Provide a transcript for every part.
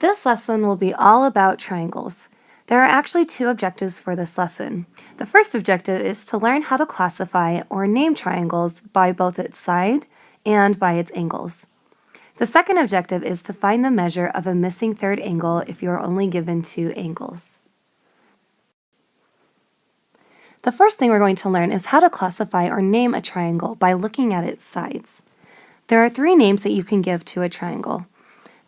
This lesson will be all about triangles. There are actually two objectives for this lesson. The first objective is to learn how to classify or name triangles by both its side and by its angles. The second objective is to find the measure of a missing third angle if you are only given two angles. The first thing we're going to learn is how to classify or name a triangle by looking at its sides. There are three names that you can give to a triangle.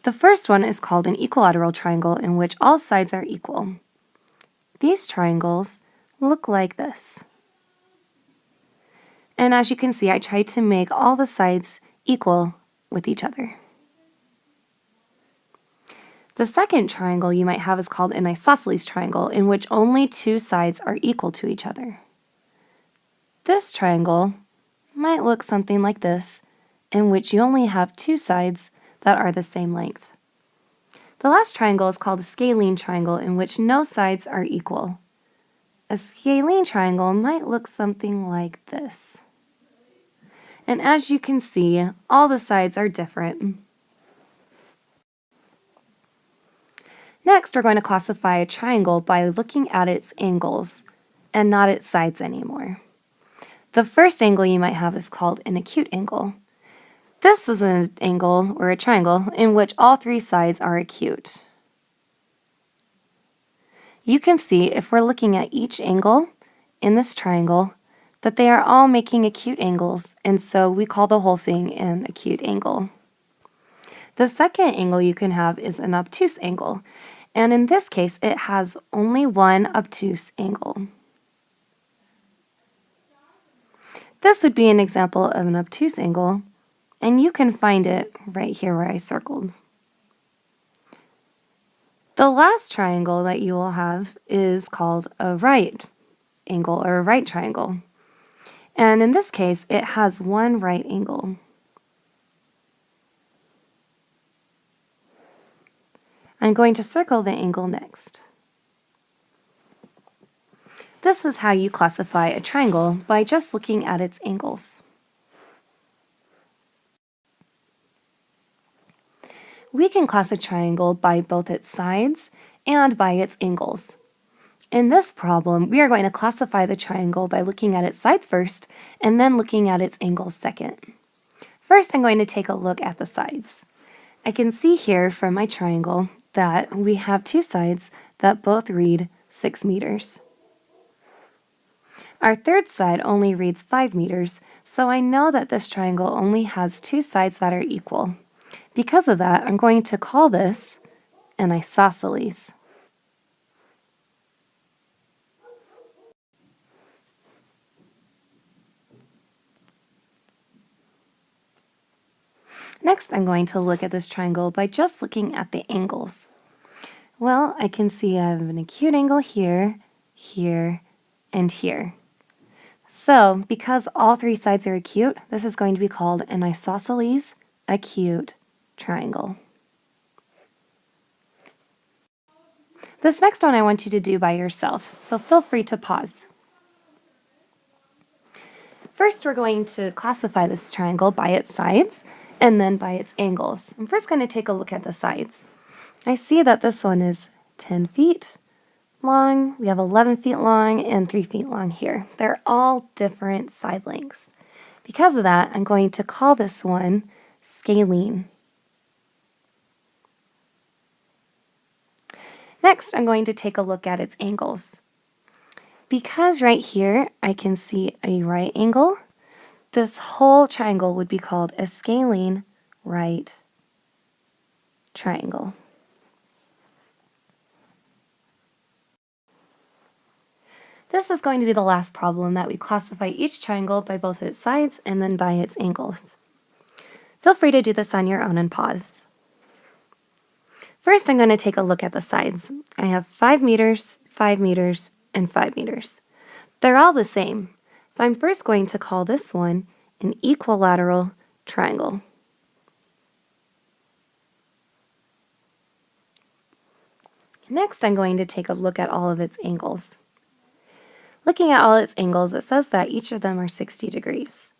The first one is called an equilateral triangle in which all sides are equal. These triangles look like this. And as you can see, I tried to make all the sides equal with each other. The second triangle you might have is called an isosceles triangle in which only two sides are equal to each other. This triangle might look something like this, in which you only have two sides that are the same length. The last triangle is called a scalene triangle in which no sides are equal. A scalene triangle might look something like this. And as you can see, all the sides are different. Next, we're going to classify a triangle by looking at its angles and not its sides anymore. The first angle you might have is called an acute angle. This is an angle, or a triangle, in which all three sides are acute. You can see, if we're looking at each angle in this triangle, that they are all making acute angles, and so we call the whole thing an acute angle. The second angle you can have is an obtuse angle, and in this case, it has only one obtuse angle. This would be an example of an obtuse angle, and you can find it right here where I circled. The last triangle that you will have is called a right angle or a right triangle. And in this case, it has one right angle. I'm going to circle the angle next. This is how you classify a triangle by just looking at its angles. We can class a triangle by both its sides and by its angles. In this problem, we are going to classify the triangle by looking at its sides first and then looking at its angles second. First, I'm going to take a look at the sides. I can see here from my triangle that we have two sides that both read 6 meters. Our third side only reads 5 meters, so I know that this triangle only has two sides that are equal. Because of that, I'm going to call this an isosceles. Next, I'm going to look at this triangle by just looking at the angles. Well, I can see I have an acute angle here, here, and here. So, because all three sides are acute, this is going to be called an isosceles acute triangle. This next one I want you to do by yourself, so feel free to pause. First, we're going to classify this triangle by its sides and then by its angles. I'm first going to take a look at the sides. I see that this one is 10 feet long, we have 11 feet long, and 3 feet long here. They're all different side lengths. Because of that, I'm going to call this one scalene. Next, I'm going to take a look at its angles. Because right here I can see a right angle, this whole triangle would be called a scalene right triangle. This is going to be the last problem that we classify each triangle by both its sides and then by its angles. Feel free to do this on your own and pause. First, I'm going to take a look at the sides. I have 5 meters, 5 meters, and 5 meters. They're all the same, so I'm first going to call this one an equilateral triangle. Next, I'm going to take a look at all of its angles. Looking at all its angles, it says that each of them are 60 degrees.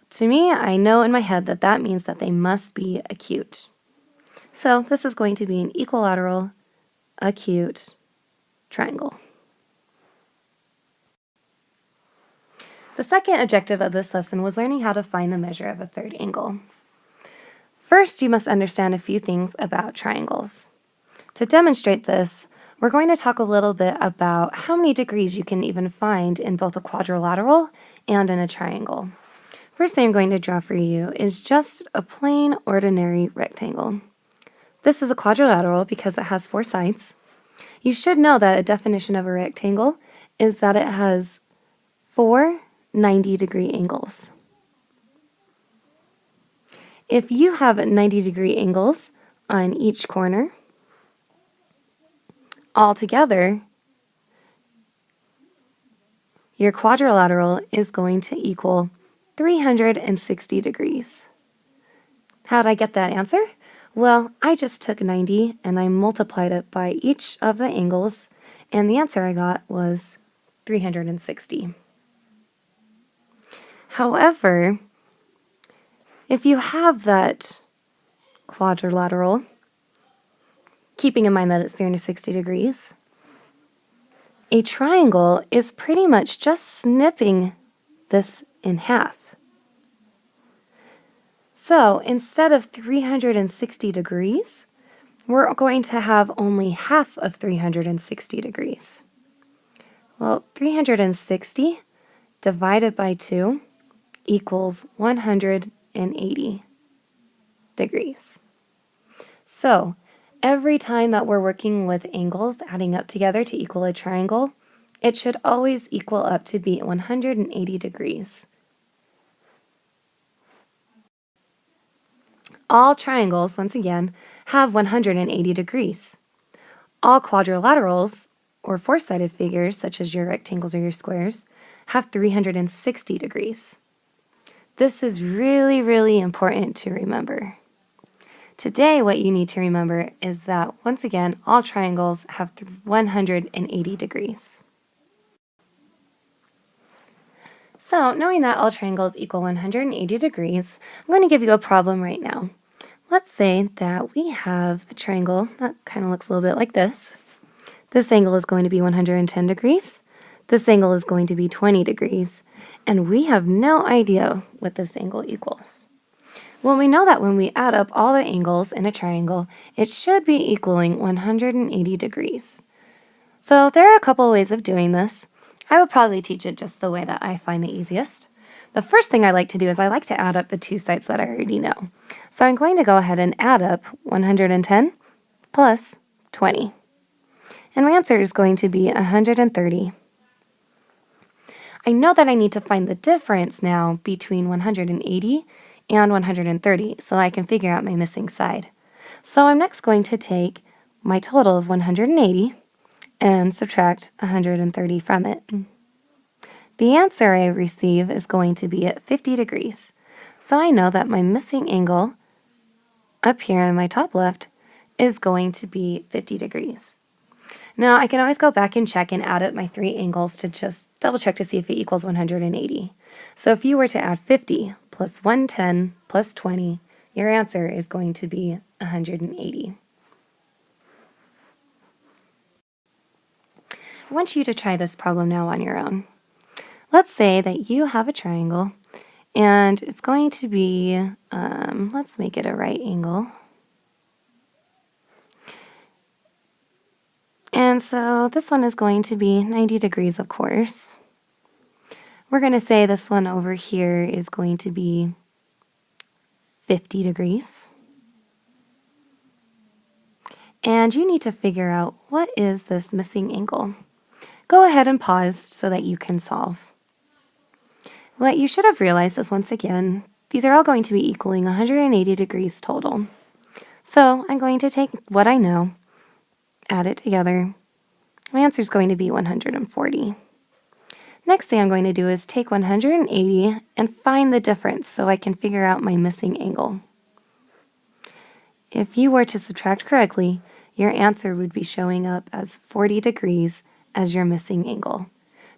To me, I know in my head that that means that they must be acute. So this is going to be an equilateral acute triangle. The second objective of this lesson was learning how to find the measure of a third angle. First, you must understand a few things about triangles. To demonstrate this, we're going to talk a little bit about how many degrees you can even find in both a quadrilateral and in a triangle. First thing I'm going to draw for you is just a plain, ordinary rectangle. This is a quadrilateral because it has 4 sides. You should know that a definition of a rectangle is that it has 4 90-degree angles. If you have 90-degree angles on each corner, altogether, your quadrilateral is going to equal 360 degrees. How did I get that answer? Well, I just took 90 and I multiplied it by each of the angles, and the answer I got was 360. However, if you have that quadrilateral, keeping in mind that it's 360 degrees, a triangle is pretty much just snipping this in half. So instead of 360 degrees, we're going to have only half of 360 degrees. Well, 360 divided by 2 equals 180 degrees. So every time that we're working with angles adding up together to equal a triangle, it should always equal up to be 180 degrees. All triangles, once again, have 180 degrees. All quadrilaterals, or 4-sided figures, such as your rectangles or your squares, have 360 degrees. This is really, really important to remember. Today, what you need to remember is that, once again, all triangles have 180 degrees. So, knowing that all triangles equal 180 degrees, I'm going to give you a problem right now. Let's say that we have a triangle that kind of looks a little bit like this. This angle is going to be 110 degrees. This angle is going to be 20 degrees. And we have no idea what this angle equals. Well, we know that when we add up all the angles in a triangle, it should be equaling 180 degrees. So there are a couple ways of doing this. I will probably teach it just the way that I find the easiest. The first thing I like to do is I like to add up the 2 sides that I already know. So I'm going to go ahead and add up 110 plus 20. And my answer is going to be 130. I know that I need to find the difference now between 180 and 130 so I can figure out my missing side. So I'm next going to take my total of 180 and subtract 130 from it. The answer I receive is going to be at 50 degrees. So I know that my missing angle up here in my top left is going to be 50 degrees. Now, I can always go back and check and add up my 3 angles to just double check to see if it equals 180. So if you were to add 50 plus 110 plus 20, your answer is going to be 180. I want you to try this problem now on your own. Let's say that you have a triangle and it's going to be, let's make it a right angle. And so this one is going to be 90 degrees, of course. We're going to say this one over here is going to be 50 degrees. And you need to figure out what is this missing angle. Go ahead and pause so that you can solve. What you should have realized is, once again, these are all going to be equaling 180 degrees total. So I'm going to take what I know, add it together. My answer is going to be 140. Next thing I'm going to do is take 180 and find the difference so I can figure out my missing angle. If you were to subtract correctly, your answer would be showing up as 40 degrees as your missing angle.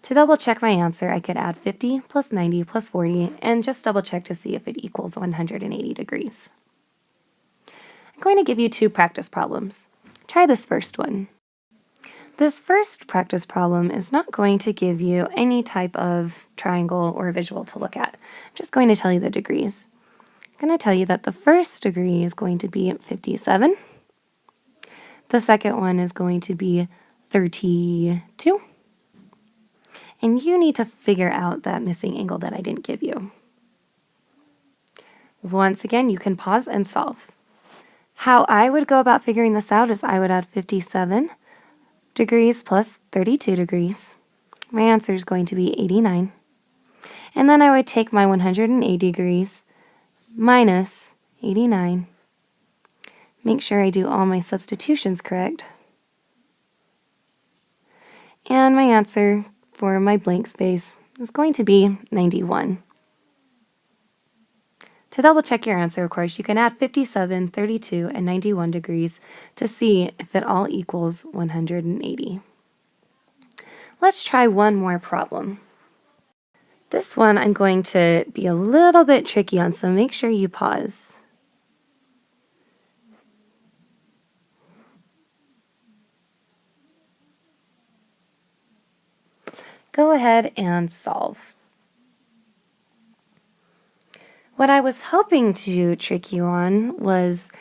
To double check my answer, I could add 50 plus 90 plus 40 and just double check to see if it equals 180 degrees. I'm going to give you two practice problems. Try this first one. This first practice problem is not going to give you any type of triangle or visual to look at. I'm just going to tell you the degrees. I'm going to tell you that the first degree is going to be 57. The second one is going to be 32. And you need to figure out that missing angle that I didn't give you. Once again, you can pause and solve. How I would go about figuring this out is I would add 57 degrees plus 32 degrees. My answer is going to be 89. And then I would take my 180 degrees minus 89. Make sure I do all my substitutions correct. And my answer for my blank space is going to be 91. To double check your answer, of course, you can add 57, 32, and 91 degrees to see if it all equals 180. Let's try one more problem. This one I'm going to be a little bit tricky on, so make sure you pause. Go ahead and solve. What I was hoping to trick you on was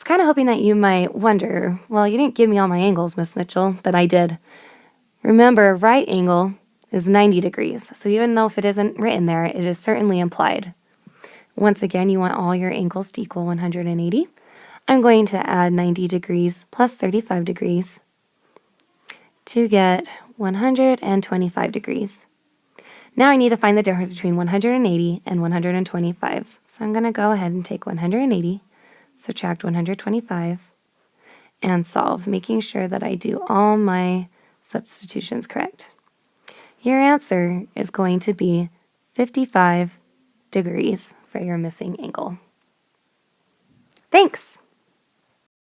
kind of hoping that you might wonder, well, you didn't give me all my angles, Miss Mitchell, but I did. Remember, right angle is 90 degrees, so even though if it isn't written there, it is certainly implied. Once again, you want all your angles to equal 180. I'm going to add 90 degrees plus 35 degrees to get 125 degrees. Now I need to find the difference between 180 and 125. So I'm going to go ahead and take 180, subtract 125, and solve, making sure that I do all my substitutions correct. Your answer is going to be 55 degrees for your missing angle. Thanks!